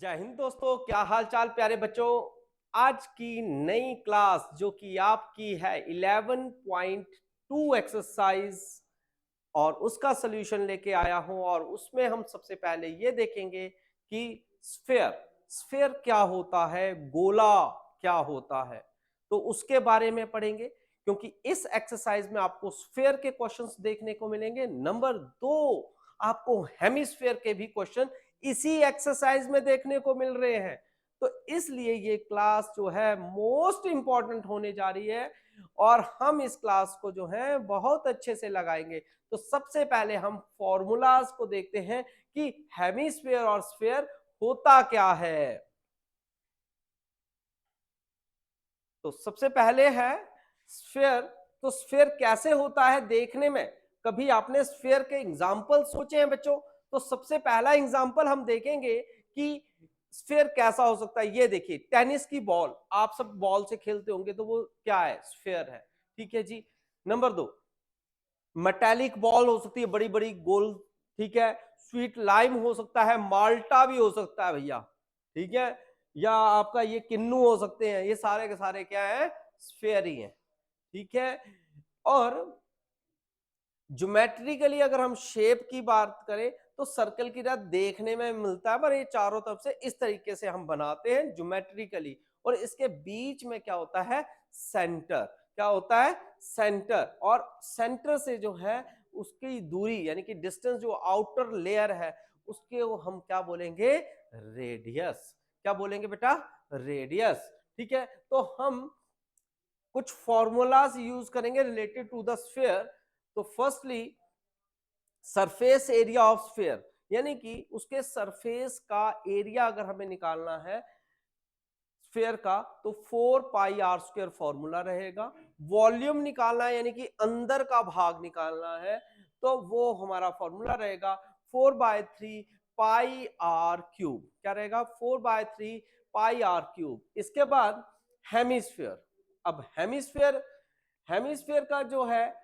जय हिंद दोस्तों, क्या हाल चाल प्यारे बच्चों। आज की नई क्लास जो कि आपकी है 11.2 एक्सरसाइज और उसका सॉल्यूशन लेके आया हूं। और उसमें हम सबसे पहले ये देखेंगे कि स्फेयर स्फेयर क्या होता है, गोला क्या होता है, तो उसके बारे में पढ़ेंगे। क्योंकि इस एक्सरसाइज में आपको स्फेयर के क्वेश्चंस देखने को मिलेंगे। नंबर 2, आपको हेमिस्फेयर के भी क्वेश्चन इसी एक्सरसाइज में देखने को मिल रहे हैं। तो इसलिए ये क्लास जो है मोस्ट इंपॉर्टेंट होने जा रही है और हम इस क्लास को जो है बहुत अच्छे से लगाएंगे। तो सबसे पहले हम फॉर्मूलाज को देखते हैं कि हेमिस्फेयर और स्फेयर होता क्या है। तो सबसे पहले है स्फेयर। तो स्फेयर कैसे होता है देखने में, कभी आपने स्फेयर के एग्जाम्पल सोचे हैं बच्चों? तो सबसे पहला एग्जाम्पल हम देखेंगे कि स्फेयर कैसा हो सकता है। ये देखिए, टेनिस की बॉल, आप सब बॉल से खेलते होंगे, तो वो क्या है? स्फेयर है। ठीक है जी। नंबर 2, मेटेलिक बॉल हो सकती है, बड़ी बड़ी गोल। ठीक है। स्वीट लाइम हो सकता है, माल्टा भी हो सकता है भैया। ठीक है। या आपका ये किन्नू हो सकते हैं। ये सारे के सारे क्या है? स्फेयर ही है। ठीक है। और ज्योमेट्रिकली अगर हम शेप की बात करें तो सर्कल की तरह देखने में मिलता है, पर ये चारों तरफ से इस तरीके से हम बनाते हैं ज्योमेट्रिकली। और इसके बीच में क्या होता है? सेंटर। क्या होता है? सेंटर। और सेंटर से जो है उसकी दूरी यानी कि डिस्टेंस, जो आउटर लेयर है उसके, वो हम क्या बोलेंगे? रेडियस। क्या बोलेंगे बेटा? रेडियस। ठीक है। तो हम कुछ फॉर्मूलाज यूज करेंगे रिलेटेड टू द स्फीयर। तो firstly, surface area of sphere, यानी कि उसके सरफेस का एरिया अगर हमें निकालना है स्फीयर का, तो 4 पाई r² फॉर्मूला रहेगा। वॉल्यूम निकालना है यानी कि अंदर का भाग निकालना है, तो वो हमारा फॉर्मूला रहेगा 4/3 पाई r³ क्या रहेगा? 4/3 पाई r³। इसके बाद हेमिस्फीयर। अब हेमिस्फीयर हेमिस्फीयर का जो है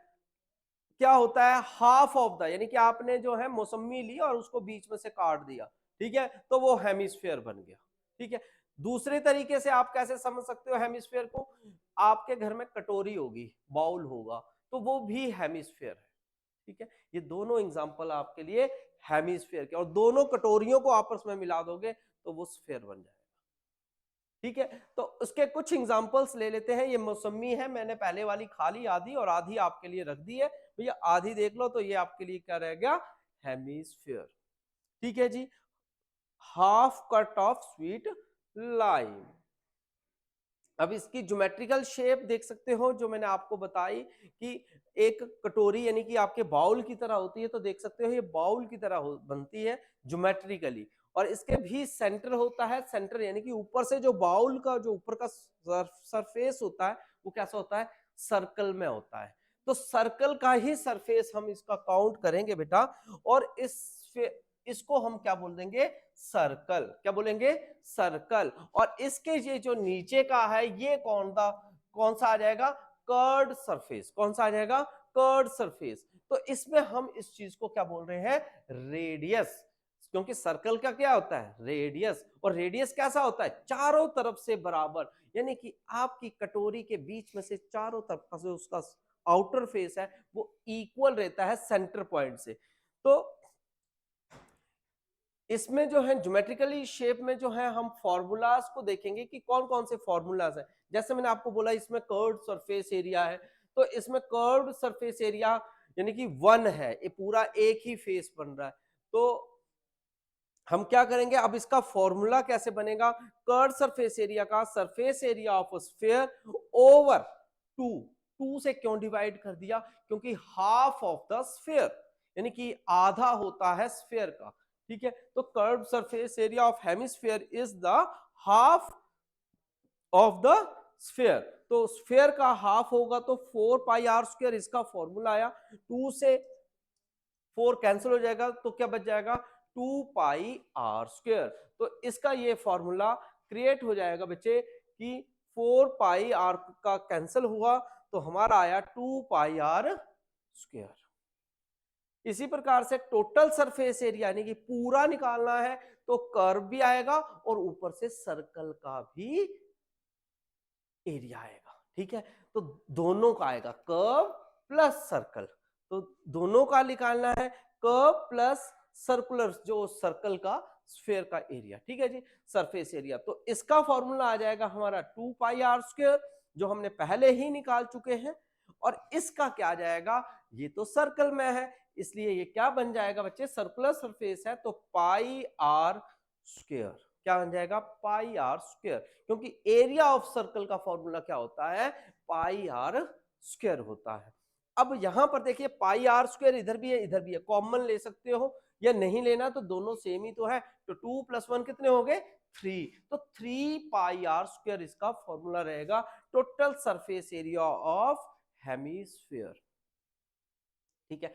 क्या होता है? हाफ ऑफ द, यानी कि आपने जो है मौसमी ली और उसको बीच में से काट दिया। ठीक है। तो वो हेमिस्फीयर बन गया। ठीक है। दूसरे तरीके से आप कैसे समझ सकते हो हेमिस्फीयर को? आपके घर में कटोरी होगी, बाउल होगा, तो वो भी हेमिस्फीयर है। ठीक है। ये दोनों एग्जांपल आपके लिए हेमिस्फीयर के, और दोनों कटोरियों को आपस में मिला दोगे तो वो स्फीयर बन जाएगा। ठीक है। तो उसके कुछ एग्जांपल्स ले लेते हैं। ये मौसमी है, मैंने पहले वाली खा ली आधी और आधी आपके लिए रख दी है भैया। आधी देख लो, तो ये आपके लिए क्या रहेगा? हेमिस्फीयर। ठीक है जी। Half cut of sweet lime. अब इसकी ज्योमेट्रिकल शेप देख सकते हो, जो मैंने आपको बताई कि एक कटोरी यानी कि आपके बाउल की तरह होती है, तो देख सकते हो ये बाउल की तरह बनती है ज्योमेट्रिकली। और इसके भी सेंटर होता है। सेंटर यानी कि ऊपर से जो बाउल का जो ऊपर का सरफेस होता है वो कैसा होता है? सर्कल में होता है। तो सर्कल का ही सरफेस हम इसका काउंट करेंगे बेटा। और इसको हम क्या बोल देंगे? सर्कल। क्या बोलेंगे? सर्कल। और इसके ये जो नीचे का है, ये कौन सा आ जाएगा? Curved surface. कौन सा आ जाएगा? Curved surface. तो इसमें हम इस चीज को क्या बोल रहे हैं? रेडियस। क्योंकि सर्कल का क्या होता है? रेडियस। और रेडियस कैसा होता है? चारों तरफ से बराबर, यानी कि आपकी कटोरी के बीच में से चारों तरफ का जो उसका आउटर फेस है वो इक्वल रहता है सेंटर पॉइंट से। तो इसमें जो है ज्योमेट्रिकली शेप में जो है हम फॉर्मूलाज को देखेंगे कि कौन कौन से फॉर्मूलाज है। जैसे मैंने आपको बोला इसमें कर्व्ड सरफेस एरिया है, तो इसमें कर्व्ड सरफेस एरिया यानी कि 1 है, ये पूरा एक ही फेस बन रहा है। तो हम क्या करेंगे? अब इसका फॉर्मूला कैसे बनेगा? कर्व्ड सरफेस एरिया का, surface area of sphere over 2। 2 से क्यों डिवाइड कर दिया? क्योंकि हाफ ऑफ द स्फीयर यानी कि आधा होता है स्फीयर का। ठीक है। तो curve surface area of hemisphere is the half of the sphere. तो स्फीयर का हाफ होगा तो 4 पाई r²। इसका फॉर्मूला आया, 2 से 4 कैंसिल हो जाएगा, तो क्या बच जाएगा? 2 पाई r²। तो इसका ये फॉर्मूला क्रिएट हो जाएगा बच्चे कि 4 पाई r का कैंसिल हुआ तो हमारा आया 2 पाई r²। इसी प्रकार से टोटल सरफेस एरिया यानी कि पूरा निकालना है तो कर्व भी आएगा और ऊपर से सर्कल का भी एरिया आएगा। ठीक है, तो दोनों का आएगा, कर्व प्लस सर्कल। तो दोनों का निकालना है, कर्व प्लस सर्कुलर जो सर्कल का स्फीयर का एरिया। ठीक है जी, सरफेस एरिया। तो इसका फॉर्मूला आ जाएगा हमारा 2 पाई आर स्क्वायर, जो हमने पहले ही निकाल चुके हैं। और इसका क्या आ जाएगा, ये तो सर्कल में है इसलिए ये क्या बन जाएगा बच्चे, सर्कुलर सरफेस है तो पाई आर स्क्वायर। क्या बन जाएगा, पाई आर स्क्वायर, क्योंकि एरिया ऑफ सर्कल का फॉर्मूला क्या होता है, पाई आर स्क्वायर होता है। अब यहां पर देखिए पाई आर स्क्वायर इधर भी है इधर भी है, कॉमन ले सकते हो या नहीं लेना तो दोनों सेम ही तो है। तो 2 + 1 कितने हो गए, 3। तो 3 पाई आर स्क्वायर इसका फॉर्मूला रहेगा, total surface area of hemisphere. ठीक है,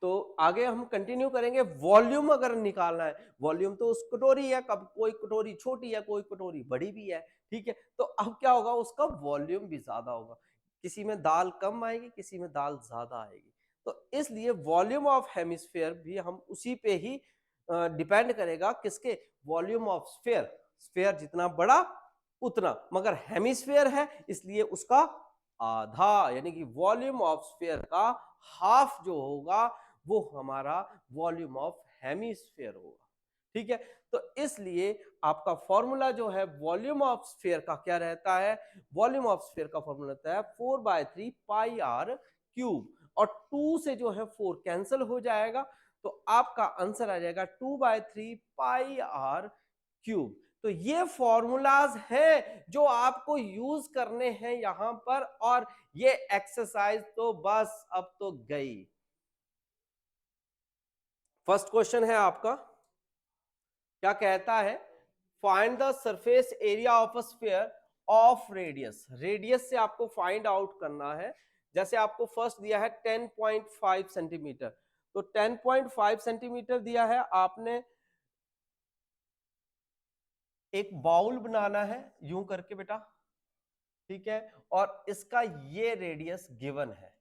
तो आगे हम कंटिन्यू करेंगे। वॉल्यूम अगर निकालना है, वॉल्यूम तो उस कटोरी है, कब कोई कटोरी छोटी है कोई कटोरी बड़ी भी है। ठीक है, तो अब क्या होगा, उसका वॉल्यूम भी ज्यादा होगा, किसी में दाल कम आएगी किसी में दाल ज्यादा आएगी। तो इसलिए वॉल्यूम ऑफ हेमिस्फीयर भी हम उसी पे ही डिपेंड करेगा, किसके, वॉल्यूम ऑफ स्फीयर। स्फीयर जितना बड़ा उतना, मगर हेमिस्फीयर है इसलिए उसका आधा, यानी कि वॉल्यूम ऑफ स्फीयर का हाफ जो होगा वो हमारा वॉल्यूम ऑफ हेमिस्फीयर होगा। ठीक है, तो इसलिए आपका फॉर्मूला जो है वॉल्यूम ऑफ स्फीयर का क्या रहता है, वॉल्यूम ऑफ स्फीयर का फॉर्मूला रहता है 4/3 पाई आर क्यूब, और 2 से जो है 4 कैंसिल हो जाएगा, तो आपका आंसर आ जाएगा 2/3 पाई आर क्यूब। तो ये फॉर्मूलाज हैं जो आपको यूज करने हैं यहां पर, और ये एक्सरसाइज तो बस अब तो गई। फर्स्ट क्वेश्चन है आपका, क्या कहता है, find the surface area of a sphere of radius. Radius से आपको फाइंड आउट करना है। जैसे आपको फर्स्ट दिया है 10.5 सेंटीमीटर, तो 10.5 सेंटीमीटर दिया है, आपने एक बाउल बनाना है यूं करके बेटा। ठीक है, और इसका ये रेडियस गिवन है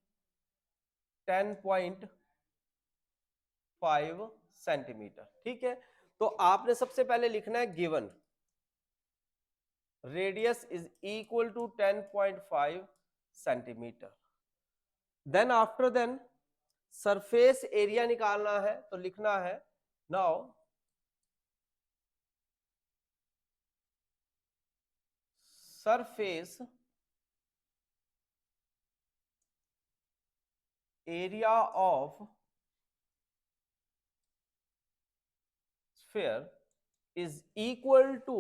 10.5 सेंटीमीटर। ठीक है, तो आपने सबसे पहले लिखना है given radius is equal to 10.5 centimetre. Then after then surface area निकालना है, तो लिखना है now surface area of sphere is equal to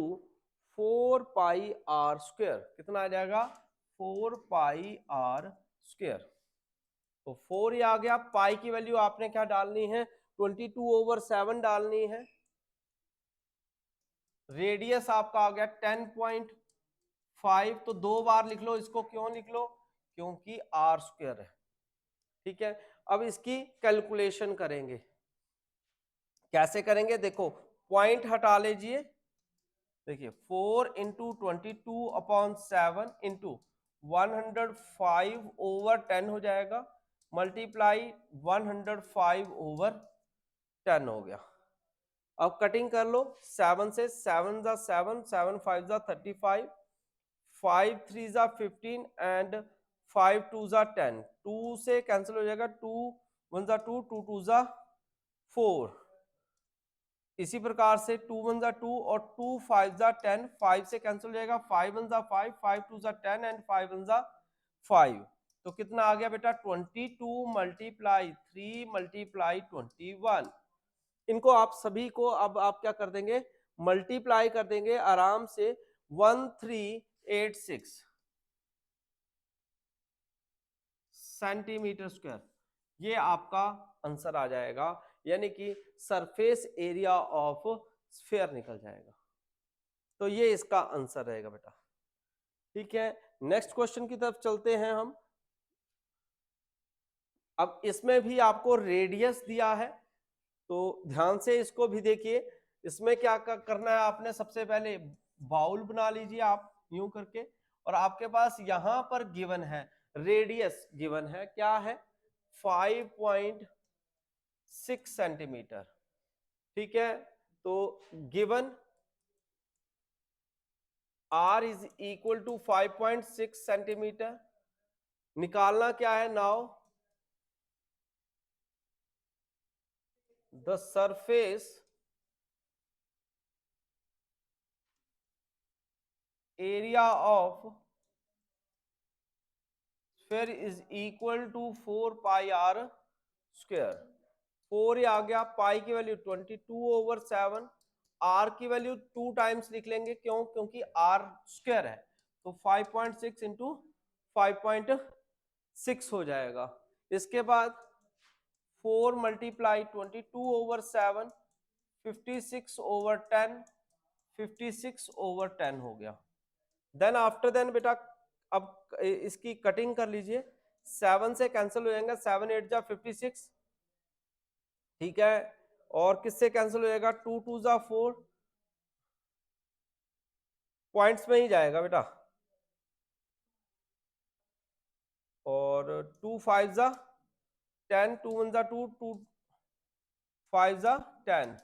4 pi r square. कितना आ जाएगा, 4 पाई आर स्क्वायर। तो 4 ही आ गया, पाई की वैल्यू आपने क्या डालनी है, 22/7 डालनी है। रेडियस आपका आ गया 10.5, तो 2 बार लिख लो इसको, क्यों लिख लो, क्योंकि आर स्क्वायर है। ठीक है, अब इसकी कैलकुलेशन करेंगे, कैसे करेंगे, देखो पॉइंट हटा लीजिए। देखिए 4 × 22/7 इंटू 105/10 हो जाएगा, मल्टीप्लाई 105/10 हो गया। अब कटिंग कर लो, 7 से, 7 × 7, 7 × 5 = 35, 5 × 3 = 15 एंड 5 × 2 = 10। 2 से कैंसिल हो जाएगा, 2 × 1 = 2, 2 × 2 = 4। इसी प्रकार से 2 × 1 = 2 और 2 × 5 = 10, 5 से कैंसिल हो जाएगा, 5 × 1 = 5, 5 × 2 = 10 एंड 5 × 1 = 5। तो कितना आ गया बेटा, 22 × 3 × 21। इनको आप सभी को अब आप क्या कर देंगे, मल्टीप्लाई कर देंगे आराम से, 1386 सेंटीमीटर स्क्वायर। ये आपका आंसर आ जाएगा, यानी कि सरफेस एरिया ऑफ स्फीयर निकल जाएगा। तो ये इसका आंसर रहेगा बेटा। ठीक है, नेक्स्ट क्वेश्चन की तरफ चलते हैं हम। अब इसमें भी आपको रेडियस दिया है, तो ध्यान से इसको भी देखिए। इसमें क्या करना है, आपने सबसे पहले बाउल बना लीजिए आप यूं करके, और आपके पास यहां पर गिवन है रेडियस, गिवन है क्या है, 6 सेंटीमीटर। ठीक है, तो given r is equal to 5.6 centimetre, निकालना क्या है now, the surface area of sphere is equal to 4 pi r square. 4 आ गया, पाई की वैल्यू 22/7, आर की वैल्यू 2 टाइम्स लिख लेंगे, क्यों, क्योंकि आर स्क्वायर है, तो 5.6 इंटू 5.6 हो जाएगा। इसके बाद 4 मल्टीप्लाई 22/7, 56/10, 56/10 हो गया। देन आफ्टर देन बेटा अब इसकी कटिंग कर लीजिए, 7 से कैंसिल हो जाएगा, 7 8 जा 56, ठीक है, और किससे कैंसिल हो जाएगा, 2 2 जा 4, पॉइंट्स में ही जाएगा बेटा, और 2 5 जा 10, 2 1 जा 2, 2 5 जा 10,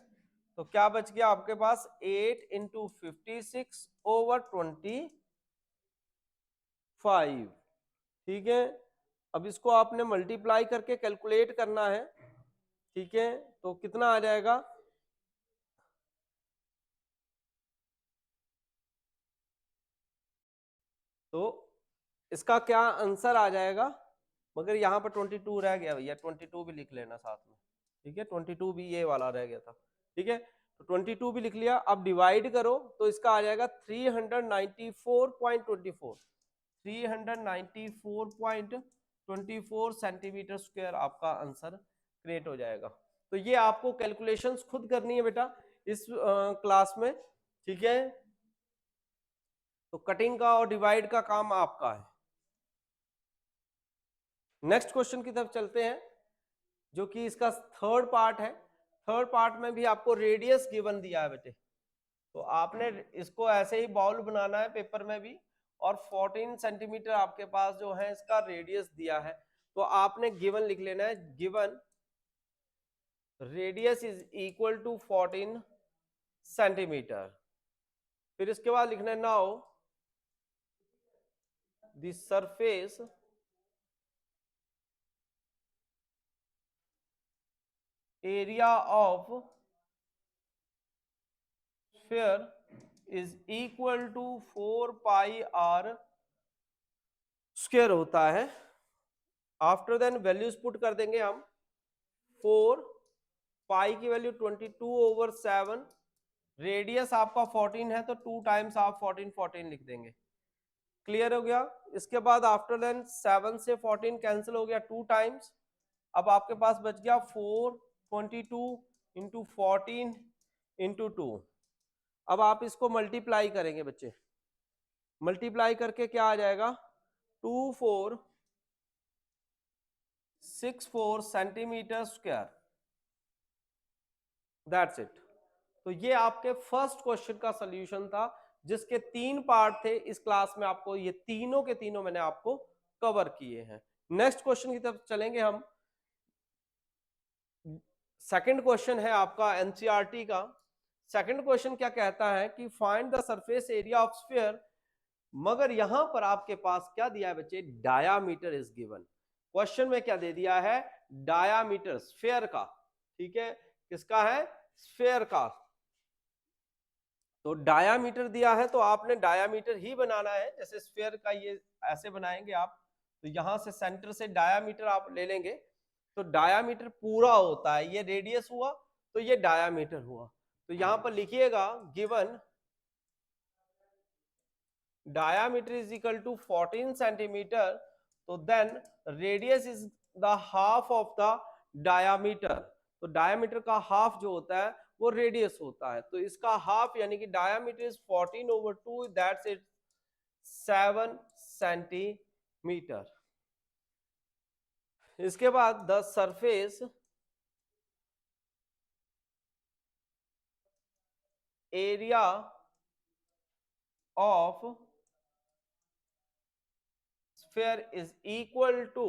तो क्या बच गया आपके पास, 8 इंटू 56/25। ठीक है, अब इसको आपने मल्टीप्लाई करके कैलकुलेट करना है, ठीक है, तो कितना आ जाएगा, तो इसका क्या आंसर आ जाएगा, मगर यहाँ पर 22 रह गया भैया, 22 भी लिख लेना साथ में, ठीक है, 22 भी ये वाला रह गया था, ठीक है, तो 22 भी लिख लिया। अब डिवाइड करो तो इसका आ जाएगा 394.24, 394.24 सेंटीमीटर स्क्वायर आपका आंसर क्रिएट हो जाएगा। तो ये आपको कैलकुलेशंस खुद करनी है बेटा इस क्लास में, ठीक है, तो कटिंग का और डिवाइड का काम आपका है। नेक्स्ट क्वेश्चन की तरफ चलते हैं, जो कि इसका थर्ड पार्ट है। थर्ड पार्ट में भी आपको रेडियस गिवन दिया है बेटे, तो आपने इसको ऐसे ही बाउल बनाना है पेपर में भी, और 14 सेंटीमीटर आपके पास जो है इसका रेडियस दिया है, तो आपने गिवन लिख लेना है, given radius is equal to 14 centimetre. फिर इसके बाद लिखना है now the surface area of sphere is equal to 4 pi r square होता है। आफ्टर देन वैल्यूज पुट कर देंगे हम, 4 पाई की वैल्यू 22/7, रेडियस आपका 14 है तो 2 टाइम्स आप 14 14 लिख देंगे, क्लियर हो गया। इसके बाद आफ्टर देन 7 से 14 कैंसिल हो गया 2 टाइम्स, अब आपके पास बच गया 4 22 इंटू 14 इंटू 2। अब आप इसको मल्टीप्लाई करेंगे बच्चे, मल्टीप्लाई करके क्या आ जाएगा, 2464 सेंटीमीटर स्क्वायर, दैट्स इट। तो ये आपके फर्स्ट क्वेश्चन का सॉल्यूशन था, जिसके 3 पार्ट थे इस क्लास में, आपको ये तीनों के तीनों मैंने आपको कवर किए हैं। नेक्स्ट क्वेश्चन की तरफ चलेंगे हम। सेकंड क्वेश्चन है आपका एनसीईआरटी का। सेकंड क्वेश्चन क्या कहता है कि find the surface area of sphere, मगर यहां पर आपके पास क्या दिया है बच्चे, डायामीटर इज गिवन। क्वेश्चन में क्या दे दिया है, डायामीटर स्फीयर का, ठीक है, किसका है, स्फीयर का। तो डायामीटर दिया है तो आपने डायामीटर ही बनाना है, जैसे स्फीयर का ये ऐसे बनाएंगे आप, तो यहां से सेंटर से डायामीटर आप ले लेंगे, तो डायामीटर पूरा होता है, ये रेडियस हुआ तो ये डायामीटर हुआ, तो यहां पर लिखिएगा given diameter is equal to 14 centimetre, तो then radius is the half of the diameter, तो डायामीटर का हाफ जो होता है वो रेडियस होता है, तो इसका हाफ यानी कि diameter is 14/2, that's it 7 centimetre. इसके बाद the surface area of sphere is equal to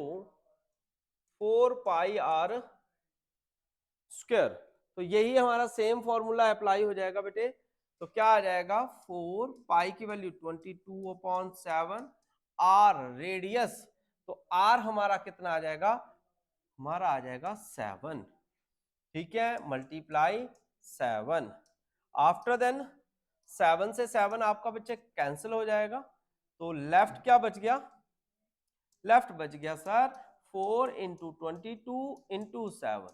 4 pi r square. तो यही हमारा सेम फॉर्मूला अप्लाई हो जाएगा बेटे। तो क्या आ जाएगा 4 पाई की वैल्यू 22/7 आर रेडियस। तो आर हमारा कितना आ जाएगा, हमारा आ जाएगा 7। ठीक है, मल्टीप्लाई 7। आफ्टर देन 7 से 7 आपका बच्चे कैंसिल हो जाएगा। तो लेफ्ट क्या बच गया, लेफ्ट बच गया सर 4 इंटू 22 इंटू 7।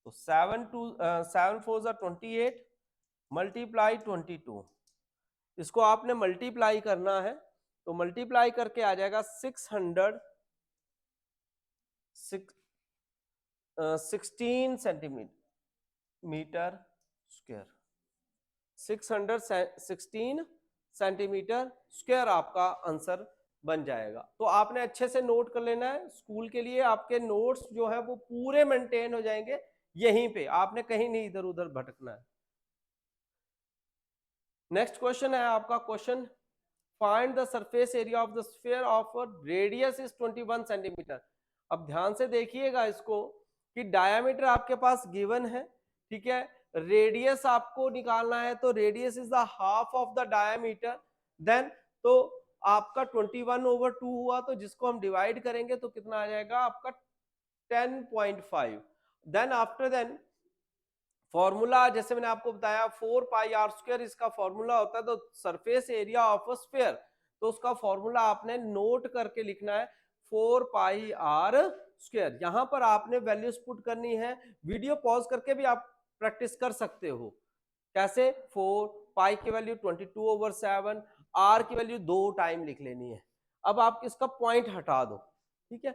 तो 7 4 मल्टीप्लाई 22। इसको आपने मल्टीप्लाई करना है, तो मल्टीप्लाई करके आ जाएगा 16 सेंटीमीटर स्क्वायर। 616 सेंटीमीटर स्क्वायर आपका आंसर बन जाएगा। तो आपने अच्छे से नोट कर लेना है, स्कूल के लिए आपके नोट्स जो है वो पूरे मेंटेन हो जाएंगे यहीं पे, आपने कहीं नहीं इधर उधर भटकना है। नेक्स्ट क्वेश्चन है आपका question, find the surface area of the sphere of radius is 21 centimetre. अब ध्यान से देखिएगा इसको कि डायमीटर आपके पास गिवन है, ठीक है, रेडियस आपको निकालना है, तो radius is the half of the diameter. Then तो आपका 21/2 हुआ, तो जिसको हम डिवाइड करेंगे तो कितना आ जाएगा आपका 10.5। देन आफ्टर देन फॉर्मूला जैसे मैंने आपको बताया 4 पाई आर स्क्वायर इसका फॉर्मूला होता है, तो surface area of a sphere, तो उसका फॉर्मूला आपने नोट करके लिखना है 4 पाई आर स्क्वायर। यहां पर आपने वैल्यूज पुट करनी है, वीडियो पॉज करके भी आप प्रैक्टिस कर सकते हो। कैसे, 4 पाई की वैल्यू 22/7, आर की वैल्यू 2 टाइम लिख लेनी है। अब आप इसका पॉइंट हटा दो, ठीक है,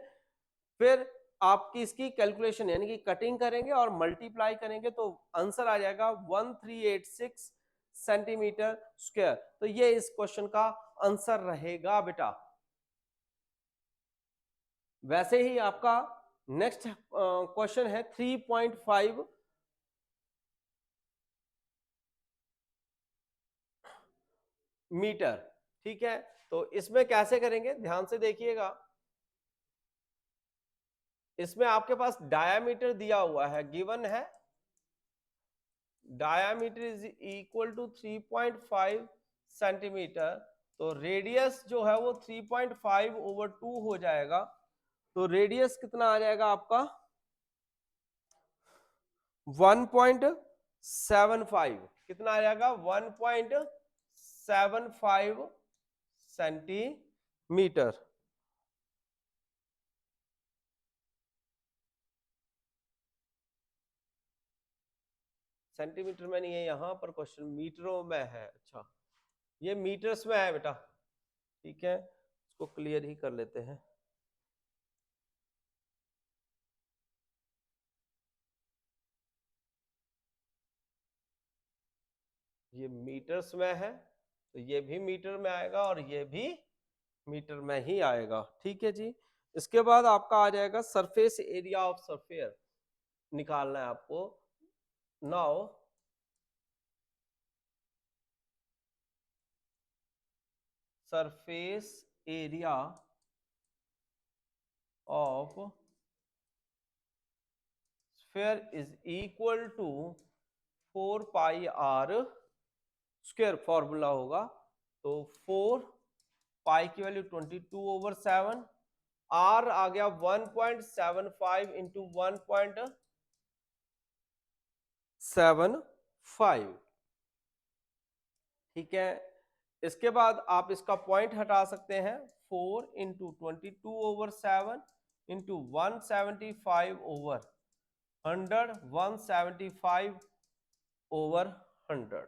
फिर आपकी इसकी कैलकुलेशन यानी कि कटिंग करेंगे और मल्टीप्लाई करेंगे, तो आंसर आ जाएगा 1386 सेंटीमीटर स्क्वायर। तो ये इस क्वेश्चन का आंसर रहेगा बेटा। वैसे ही आपका नेक्स्ट क्वेश्चन है 3.5 मीटर। ठीक है, तो इसमें कैसे करेंगे ध्यान से देखिएगा। इसमें आपके पास डायामीटर दिया हुआ है, गिवन है diameter is equal to 3.5 centimetre. तो रेडियस जो है वो 3.5/2 हो जाएगा। तो रेडियस कितना आ जाएगा आपका 1.75, कितना आ जाएगा 1.75 सेंटीमीटर। सेंटीमीटर में नहीं है यहां पर, क्वेश्चन मीटरों में है। अच्छा, ये मीटर्स में है बेटा। ठीक है, इसको क्लियर ही कर लेते हैं। ये मीटर्स में है, तो ये भी मीटर में आएगा और ये भी मीटर में ही आएगा। ठीक है जी, इसके बाद आपका आ जाएगा सरफेस एरिया ऑफ स्फीयर निकालना है आपको। Now surface area of sphere is equal to 4 pi r square, formula होगा। तो 4 पाई की वैल्यू 22/7, आर आ गया 1.75 इंटू 1.75। ठीक है, इसके बाद आप इसका पॉइंट हटा सकते हैं, 4 इंटू 22/7 इंटू 175/100, 175/100।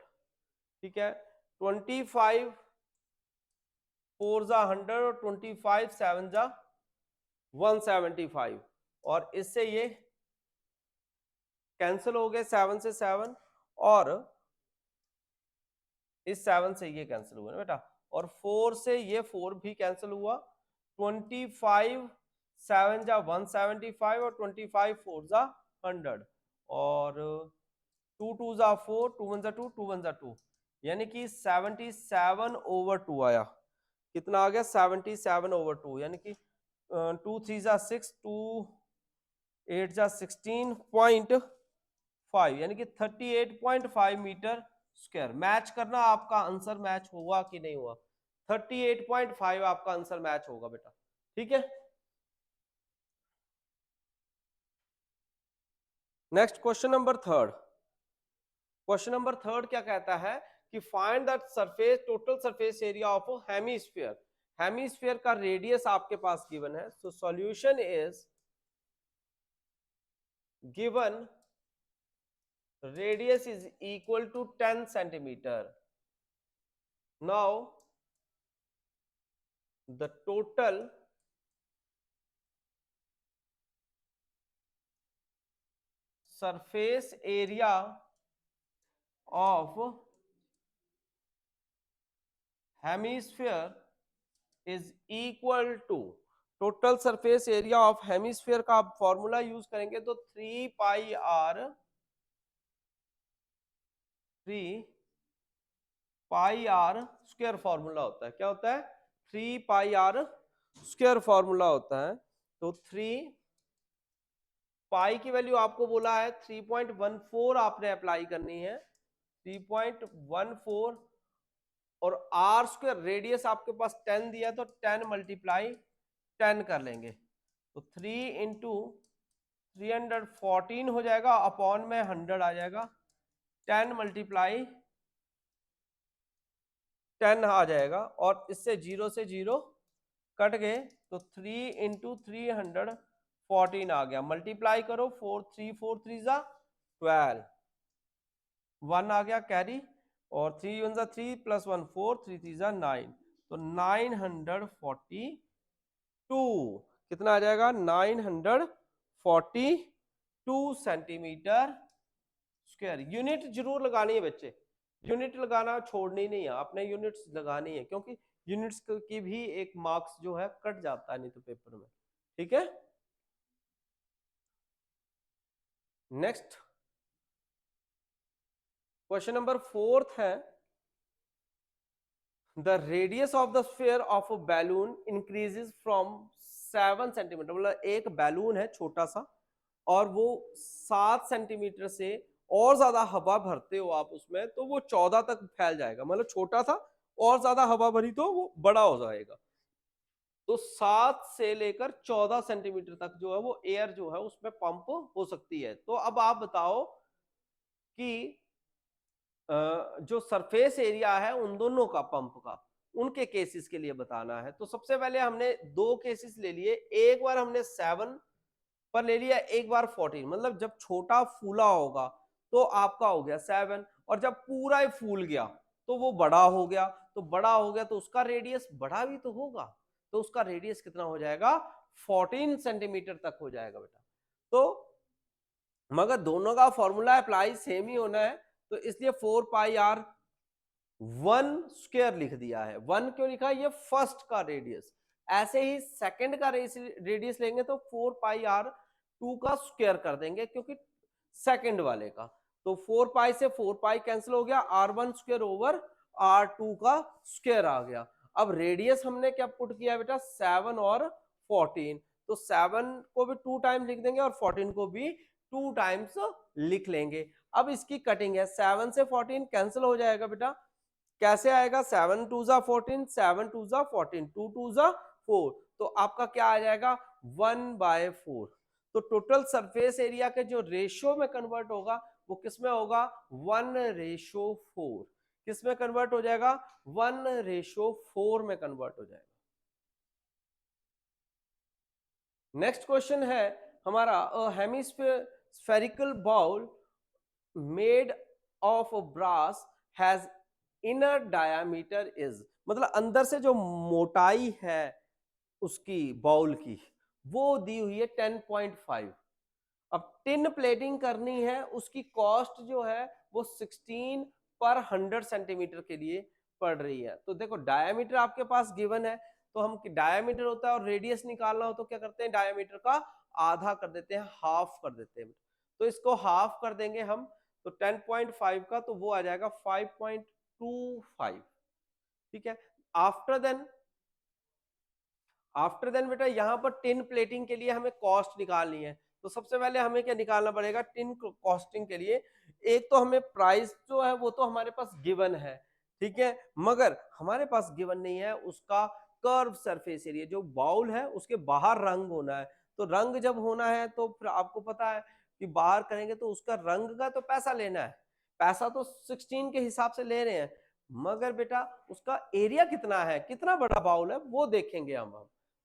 ठीक है, 25 4 जा 100 और 25 7 जा 175, और इससे ये कैंसिल हो गए 7 से 7, और इस 7 से ये कैंसिल हुआ ना बेटा, और 4 से ये 4 भी कैंसिल हुआ। 25 7 जा 175 और 25 4 जा 100, और 2 2 जा 4, 2 1 जा 2, 2 1 जा 2, यानी कि 77/2 आया। कितना आ गया 77/2, यानी कि 2 3 जा 6, 2 8 जा 16.5 5 यानी कि 38.5 मीटर स्क्वायर। मैच करना, आपका आंसर मैच हुआ कि नहीं हुआ। 38.5 आपका आंसर मैच होगा बेटा, ठीक है। Next question number third. Question number third क्या कहता है कि find the surface total surface area of hemisphere. Hemisphere का रेडियस आपके पास गिवन है। So solution is given radius is equal to 10 centimeter. Now the total surface area of hemisphere is equal to, total surface area of hemisphere का आप formula use करेंगे तो 3 पाई r square formula होता है। क्या होता है? 3 पाई आर स्क्वायर फॉर्मूला होता है। तो 3 पाई की वैल्यू आपको बोला है 3.14 आपने अप्लाई करनी है, 3.14, और आर स्क्वायर रेडियस आपके पास 10 दिया तो 10 मल्टीप्लाई 10 कर लेंगे, तो 3 इंटू 314 हो जाएगा, अपॉन में 100 आ जाएगा, 10 मल्टीप्लाई 10 आ जाएगा, और इससे 0 से 0 कट गए, तो 3 इंटू 314 आ गया। मल्टीप्लाई करो, 4 3 12, 1 आ गया कैरी, और 3 1 3 प्लस 1 4, 3 3 9, तो 942 कितना आ जाएगा? 942 सेंटीमीटर स्क्वायर। यूनिट जरूर लगानी है बच्चे, यूनिट लगाना छोड़नी नहीं है, आपने यूनिट्स लगानी है, क्योंकि यूनिट्स की भी एक मार्क्स जो है कट जाता है नहीं तो पेपर में, ठीक है। नेक्स्ट क्वेश्चन नंबर फोर्थ है, the radius of the sphere of a balloon increases from 7 centimetre, मतलब एक बैलून है छोटा सा, और वो 7 सेंटीमीटर से और ज्यादा हवा भरते हो आप उसमें, तो वो 14 तक फैल जाएगा। मतलब छोटा था और ज्यादा हवा भरी तो वो बड़ा हो जाएगा। तो 7 से लेकर 14 सेंटीमीटर तक जो है वो एयर जो है उसमें पंप हो सकती है। तो अब आप बताओ कि जो सरफेस एरिया है उन दोनों का, पंप का, उनके केसेस के लिए बताना है। तो सबसे पहले हमने दो केसेस ले लिए, एक बार हमने 7 पर ले लिया, एक बार 14। मतलब जब छोटा फूला होगा तो आपका हो गया 7, और जब पूरा ही फूल गया तो वो बड़ा हो गया। तो बड़ा हो गया तो उसका रेडियस बड़ा भी तो होगा, तो उसका रेडियस कितना हो जाएगा? 14 सेंटीमीटर तक हो जाएगा बेटा। तो मगर दोनों का फॉर्मूला अप्लाई सेम ही होना है, तो इसलिए 4 पाई आर 1 स्क्वायर लिख दिया है। 1 क्यों लिखा? ये फर्स्ट का रेडियस। ऐसे ही सेकंड का रेडियस लेंगे तो 4 पाई आर 2 का स्क्वायर कर देंगे, क्योंकि सेकंड वाले का। तो 4 पाई से 4 पाई कैंसिल हो गया, R1 स्क्वायर ओवर R2 का स्क्वायर आ गया। अब रेडियस हमने क्या पुट किया बेटा? 7 और 14, तो 7 को भी 2 टाइम्स लिख देंगे और 14 को भी 2 टाइम्स लिख लेंगे। अब इसकी कटिंग है, 7 से 14 कैंसिल हो जाएगा बेटा। कैसे आएगा? 7 2 जा 14, 7 2 जा 14, 2 2 जा 4, तो आपका क्या आ जाएगा? 1/4। तो टोटल सरफेस एरिया के जो रेशियो में कन्वर्ट होगा वो किस में होगा? 1/4। किस में कन्वर्ट हो जाएगा? 1/4 में कन्वर्ट हो जाएगा। नेक्स्ट क्वेश्चन है हमारा, hemispherical bowl made of brass has inner diameter is, मतलब अंदर से जो मोटाई है उसकी बाउल की वो दी हुई है 10.5। अब टिन प्लेटिंग करनी है, उसकी कॉस्ट जो है वो 16 पर 100 सेंटीमीटर के लिए पड़ रही है। तो देखो डायामीटर आपके पास गिवन है, तो हम डायामीटर होता है और रेडियस निकालना हो तो क्या करते हैं? डायामीटर का आधा कर देते हैं, हाफ कर देते हैं। तो इसको हाफ कर देंगे हम, तो 10.5 का तो वो आ जाएगा 5.25, ठीक है। आफ्टर देन बेटा यहां पर टिन प्लेटिंग के लिए हमें कॉस्ट निकालनी है, तो सबसे पहले हमें क्या निकालना पड़ेगा टिन कॉस्टिंग के लिए। एक तो हमें प्राइस जो है वो तो हमारे पास गिवन है, ठीक है, मगर हमारे पास गिवन नहीं है उसका कर्व सरफेस एरिया। जो बाउल है उसके बाहर रंग होना है, तो रंग जब होना है तो फिर आपको पता है कि बाहर करेंगे तो उसका रंग का तो पैसा लेना है, पैसा तो 16 के हिसाब से ले रहे हैं, मगर बेटा उसका एरिया कितना है, कितना बड़ा बाउल है वो देखेंगे हम।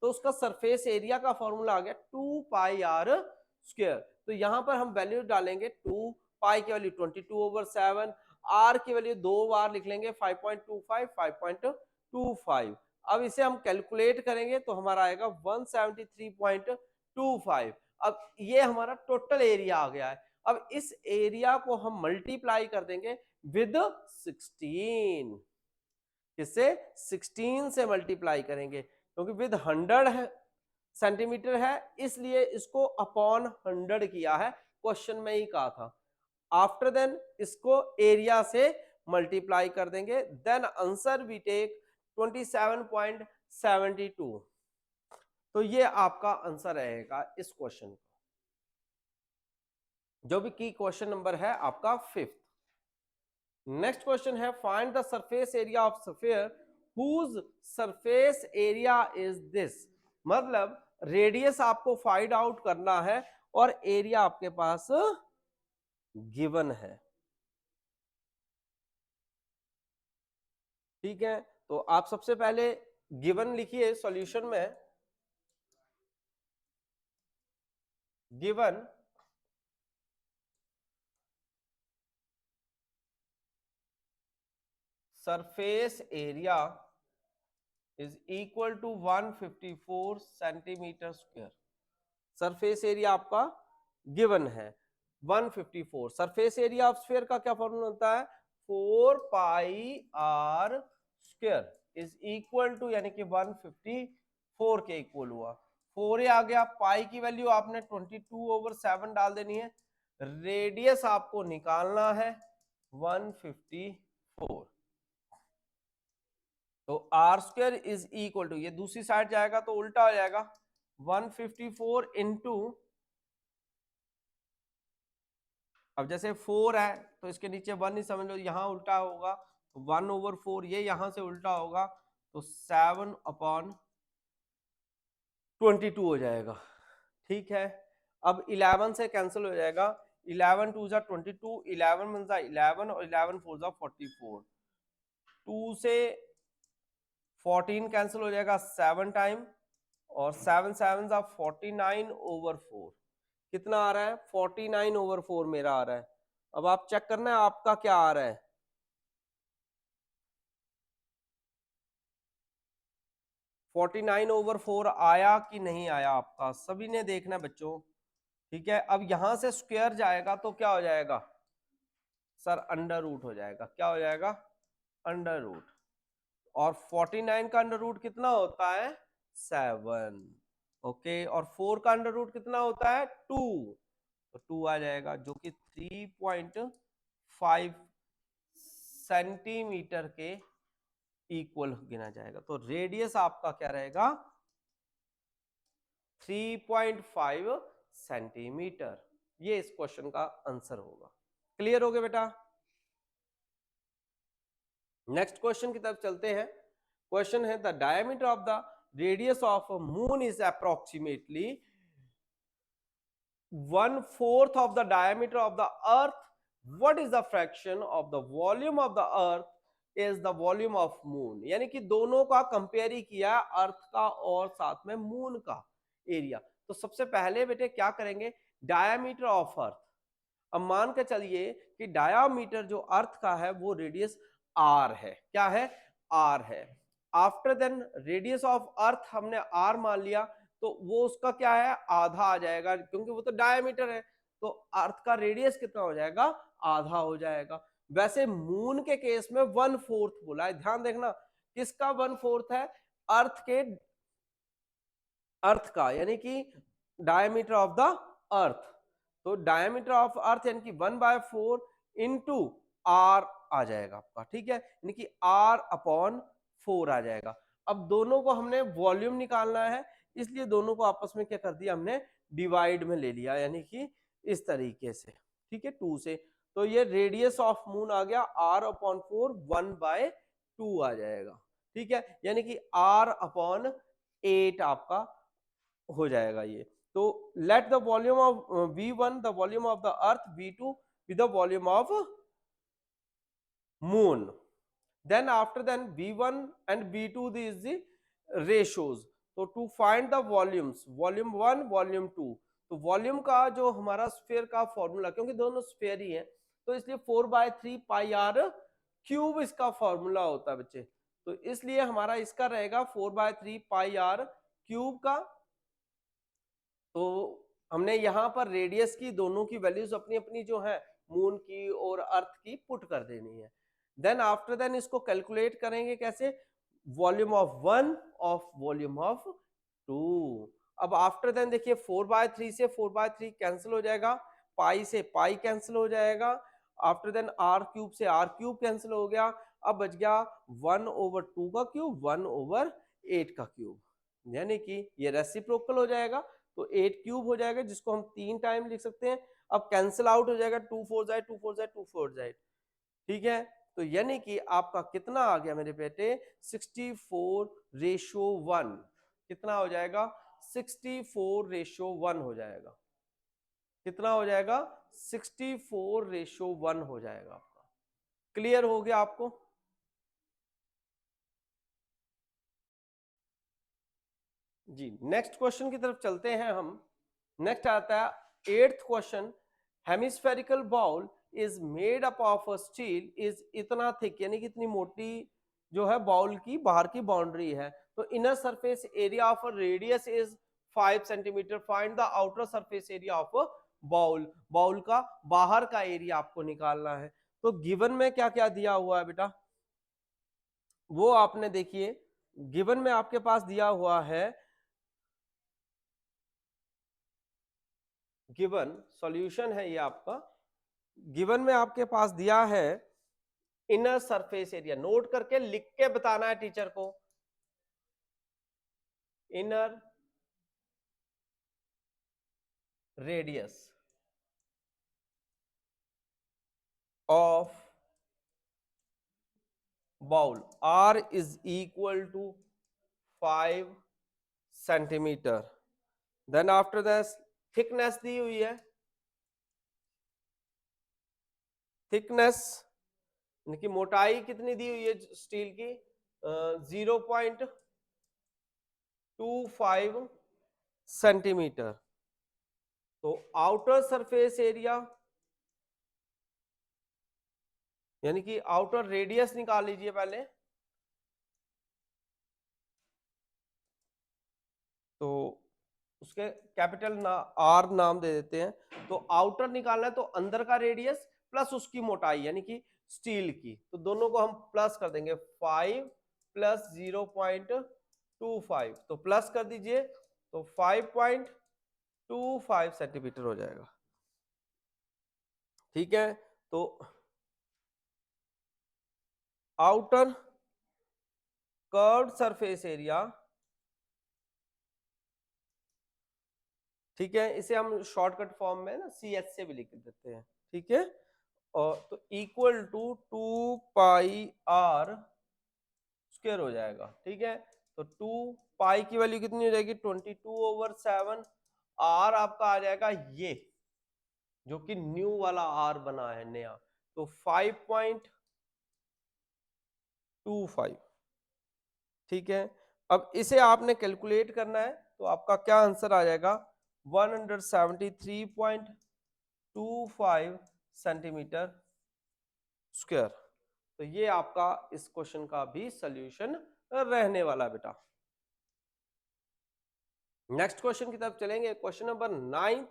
तो उसका सरफेस एरिया का फॉर्मूला आ गया 2πr²। तो यहां पर हम वैल्यू डालेंगे 2 पाई की वैल्यू 22/7, आर की वैल्यू 2 बार लिख लेंगे 5.25 5.25। अब इसे हम कैलकुलेट करेंगे तो हमारा आएगा 173.25। अब ये हमारा टोटल एरिया आ गया है। अब इस एरिया को हम मल्टीप्लाई कर देंगे विद 16। किससे? 16 से मल्टीप्लाई करेंगे, क्योंकि विद 100 सेंटीमीटर है इसलिए इसको अपॉन 100 किया है, क्वेश्चन में ही कहा था। आफ्टर देन इसको एरिया से मल्टीप्लाई कर देंगे, देन आंसर वी टेक 27.72। तो ये आपका आंसर रहेगा इस क्वेश्चन का, जो भी की क्वेश्चन नंबर है आपका 5th। नेक्स्ट क्वेश्चन है find the surface area of sphere whose surface area is this. मतलब रेडियस आपको फाइंड आउट करना है और एरिया आपके पास गिवन है, ठीक है। तो आप सबसे पहले गिवन लिखिए सॉल्यूशन में, given surface area is equal to 154 centimetre square. Surface area आपका गिवन है 154। सरफेस एरिया ऑफ स्फीयर का क्या फॉर्मूला होता है? 4πr² इज इक्वल टू, यानी कि 154 के इक्वल हुआ। 4 आ गया, पाई की वैल्यू आपने 22/7 डाल देनी है, रेडियस आपको निकालना है 154। तो r² इज इक्वल टू, ये दूसरी साइड जाएगा तो उल्टा हो जाएगा, 154 इंटू, अब जैसे 4 है तो इसके नीचे 1 ही समझ लो, यहां उल्टा होगा तो 1/4, ये यहां से उल्टा होगा तो 7/22 हो जाएगा, ठीक है। अब 11 से कैंसिल हो जाएगा, 11 2 जा 22, 11 1 जा 11 और 11 4 जा 44, 2 से 14 कैंसिल हो जाएगा 7 टाइम, और 7 7 जा 49/4। कितना आ रहा है? 49/4 मेरा आ रहा है। अब आप चेक करना है आपका क्या आ रहा है। 49/4 आया कि नहीं आया आपका, सभी ने देखना बच्चों, ठीक है। अब यहां से स्क्वायर जाएगा तो क्या हो जाएगा सर? अंडर रूट हो जाएगा। क्या हो जाएगा? Under root. और 49 का अंडर रूट कितना होता है? 7। ओके, और 4 का अंडर रूट कितना होता है? 2। तो 2 आ जाएगा, जो कि 3.5 सेंटीमीटर के इक्वल गिना जाएगा। तो रेडियस आपका क्या रहेगा? 3.5 सेंटीमीटर। ये इस क्वेश्चन का आंसर होगा। क्लियर हो गया बेटा? नेक्स्ट क्वेश्चन की तरफ चलते हैं। क्वेश्चन है the diameter of the radius of moon is approximately 1/4 of the diameter of the earth. What is the fraction of the volume of the earth is the volume of moon? यानी कि दोनों का compare ही किया, अर्थ का और साथ में moon का एरिया। तो सबसे पहले बेटे क्या करेंगे? Diameter of earth. अब मान के चलिए कि डायामीटर जो अर्थ का है वो रेडियस आर है। क्या है? आर है। After then radius of earth हमने आर मान लिया, तो वो उसका क्या है? आधा आ जाएगा, क्योंकि वो तो डायमीटर है, तो अर्थ का रेडियस कितना हो जाएगा? आधा हो जाएगा। वैसे मून के केस में 1/4 बोला है, ध्यान देखना। किसका 1/4 है? अर्थ के, अर्थ का, यानी कि डायमीटर ऑफ द अर्थ। तो डायमीटर ऑफ अर्थ यानी कि 1/4 इंटू आर आ जाएगा आपका, ठीक है, यानी कि r/4 आ जाएगा। अब दोनों को हमने वॉल्यूम निकालना है, इसलिए दोनों को आपस में क्या कर दिया हमने, डिवाइड में ले लिया, यानी कि इस तरीके से, ठीक है, 2 से। तो ये रेडियस ऑफ मून आ गया r/4 1/2 आ जाएगा, ठीक है, यानी कि r/8 आपका हो जाएगा ये। तो let the volume of V1 the volume of the earth, V2 with the volume of moon, then after then V1 and V2 is the ratios। तो to find the volumes, volume 1 volume 2, तो volume का जो हमारा sphere का formula, क्योंकि दोनों sphere ही है तो इसलिए 4/3 पाई आर क्यूब इसका फॉर्मूला होता है बच्चे। तो इसलिए हमारा इसका रहेगा 4/3 पाई आर क्यूब का। तो हमने यहां पर रेडियस की दोनों की वैल्यूज अपनी अपनी जो है मून की और अर्थ की पुट कर देनी है। देन आफ्टर देन इसको कैलकुलेट करेंगे कैसे, volume of 1 of volume of 2। अब आफ्टर देन देखिए 4/3 से 4/3 कैंसिल हो जाएगा, पाई से पाई कैंसिल हो जाएगा, आफ्टर देन आर क्यूब से आर क्यूब कैंसिल हो गया, अब बच गया 1/2 का क्यूब 1/8 का क्यूब, यानी कि ये रेसिप्रोकल हो जाएगा तो 8 क्यूब हो जाएगा, जिसको हम 3 टाइम लिख सकते हैं। अब कैंसिल आउट हो जाएगा, 2 4 जाए 2 4 जाए 2 4 जाए, ठीक है। तो यानी कि आपका कितना आ गया मेरे बेटे, 64:1, कितना हो जाएगा, 64:1 हो जाएगा, कितना हो जाएगा, 64:1 हो जाएगा आपका। क्लियर हो गया आपको? जी, नेक्स्ट क्वेश्चन की तरफ चलते हैं हम। नेक्स्ट आता है 8th question, hemispherical bowl is made up of a steel is इतना थिक, यानी कि इतनी मोटी जो है बाउल की बाहर की बाउंड्री है। तो inner surface area of radius is 5 centimetre, find the outer surface area of bowl, bowl का बाहर का एरिया आपको निकालना है। तो गिवन में क्या क्या दिया हुआ है बेटा, वो आपने देखिए, गिवन में आपके पास दिया हुआ है, गिवन सॉल्यूशन है ये आपका, गिवन में आपके पास दिया है इनर सरफेस एरिया, नोट करके लिख के बताना है टीचर को, inner radius of bowl r is equal to 5 centimetre. Then after that thickness दी हुई है, थिकनेस इनकी मोटाई कितनी दी हुई है स्टील की, 0.25 सेंटीमीटर। तो आउटर सरफेस एरिया यानी कि आउटर रेडियस निकाल लीजिए पहले, तो उसके कैपिटल आर नाम दे देते हैं। तो आउटर निकालना है तो अंदर का रेडियस प्लस उसकी मोटाई यानी कि स्टील की, तो दोनों को हम प्लस कर देंगे, 5 प्लस 0.25, तो प्लस कर दीजिए, तो 5.25 सेंटीमीटर हो जाएगा, ठीक है। तो आउटर कर्व्ड सरफेस एरिया, ठीक है, इसे हम शॉर्टकट फॉर्म में ना CH से भी लिख देते हैं, ठीक है। और तो इक्वल टू 2πr स्क्वायर हो जाएगा, ठीक है। तो 2 की वैल्यू कितनी हो जाएगी, 22/7, r आपका आ जाएगा ये जो कि न्यू वाला r बना है नया, तो 5.25, ठीक है। अब इसे आपने कैलकुलेट करना है तो आपका क्या आंसर आ जाएगा, 173.25 सेंटीमीटर स्क्वायर। तो ये आपका इस क्वेश्चन का भी सॉल्यूशन रहने वाला बेटा। नेक्स्ट क्वेश्चन की तरफ चलेंगे, क्वेश्चन नंबर 9,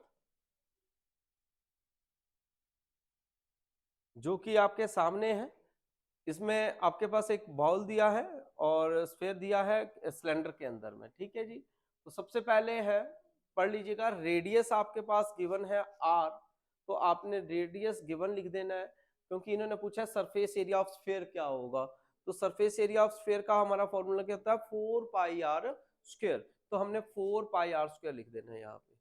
जो कि आपके सामने है। इसमें आपके पास एक बाउल दिया है और स्फीयर दिया है सिलेंडर के अंदर में, ठीक है जी। तो सबसे पहले है, पढ़ लीजिएगा, रेडियस आपके पास गिवन है r, तो आपने रेडियस गिवन लिख देना है, क्योंकि इन्होंने पूछा सरफेस एरिया ऑफ स्फीयर क्या होगा। तो सरफेस एरिया ऑफ स्फीयर का हमारा फॉर्मूला क्या होता है, 4πr स्क्वायर। तो हमने 4πr² लिख देना है यहाँ पे।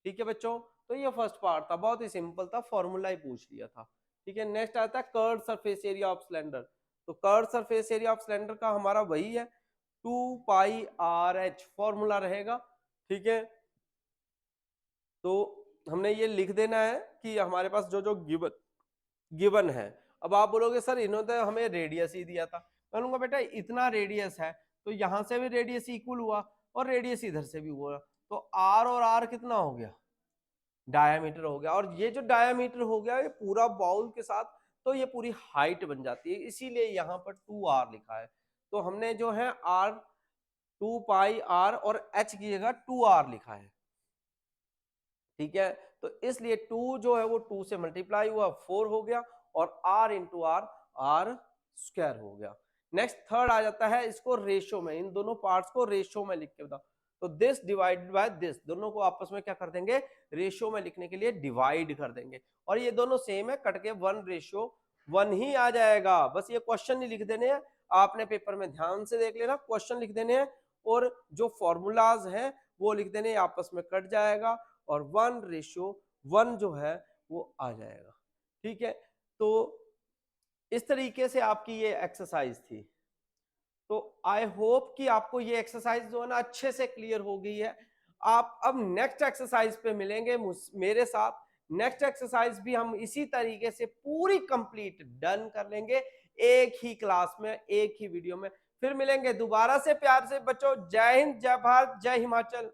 ठीक है बच्चों, तो ये फर्स्ट पार्ट था, बहुत ही सिंपल था, फॉर्मूला ही पूछ लिया था। ठीक है, नेक्स्ट आता है curved surface area of cylinder. तो curved surface area of cylinder का हमारा वही है 2πrh फॉर्मूला रहेगा। ठीक है, तो हमने ये लिख देना है कि हमारे पास जो जो गिवन है। अब आप बोलोगे सर इन्होंने तो हमें रेडियस ही दिया था, मैं बोलूंगा बेटा इतना रेडियस है तो यहां से भी रेडियस इक्वल हुआ और रेडियस इधर से भी हुआ, तो आर और आर कितना हो गया, डायामीटर हो गया। और ये जो डायामीटर हो गया ये पूरा बाउल के साथ, तो ये पूरी हाइट बन जाती है, इसीलिए यहाँ पर 2r लिखा है। तो हमने जो है r 2πr और h की जगह 2r लिखा है। ठीक है, तो इसलिए 2 जो है वो 2 से मल्टीप्लाई हुआ 4 हो गया और r इंटू r स्क्वायर हो गया। नेक्स्ट थर्ड आ जाता है, इसको रेशो में, इन दोनों पार्ट्स को रेशो में लिख के बताओ। तो दिस डिवाइडेड बाय दिस, दोनों को आपस में क्या कर देंगे, रेशो में लिखने के लिए डिवाइड कर देंगे, और ये दोनों सेम है, कट के 1:1 ही आ जाएगा। बस ये क्वेश्चन ही लिख देने हैं, आपने पेपर में ध्यान से देख लेना, क्वेश्चन लिख देने हैं और जो फॉर्मूलाज हैं वो लिख देने, आपस में कट जाएगा और 1:1 जो है वो आ जाएगा। ठीक है, तो इस तरीके से आपकी ये एक्सरसाइज थी। तो आई होप कि आपको ये एक्सरसाइज जो है ना अच्छे से क्लियर हो गई है। आप अब नेक्स्ट एक्सरसाइज पे मिलेंगे मेरे साथ, नेक्स्ट एक्सरसाइज भी हम इसी तरीके से पूरी कंप्लीट डन कर लेंगे एक ही क्लास में, एक ही वीडियो में। फिर मिलेंगे दोबारा से, प्यार से बच्चों, जय हिंद, जय भारत, जय हिमाचल।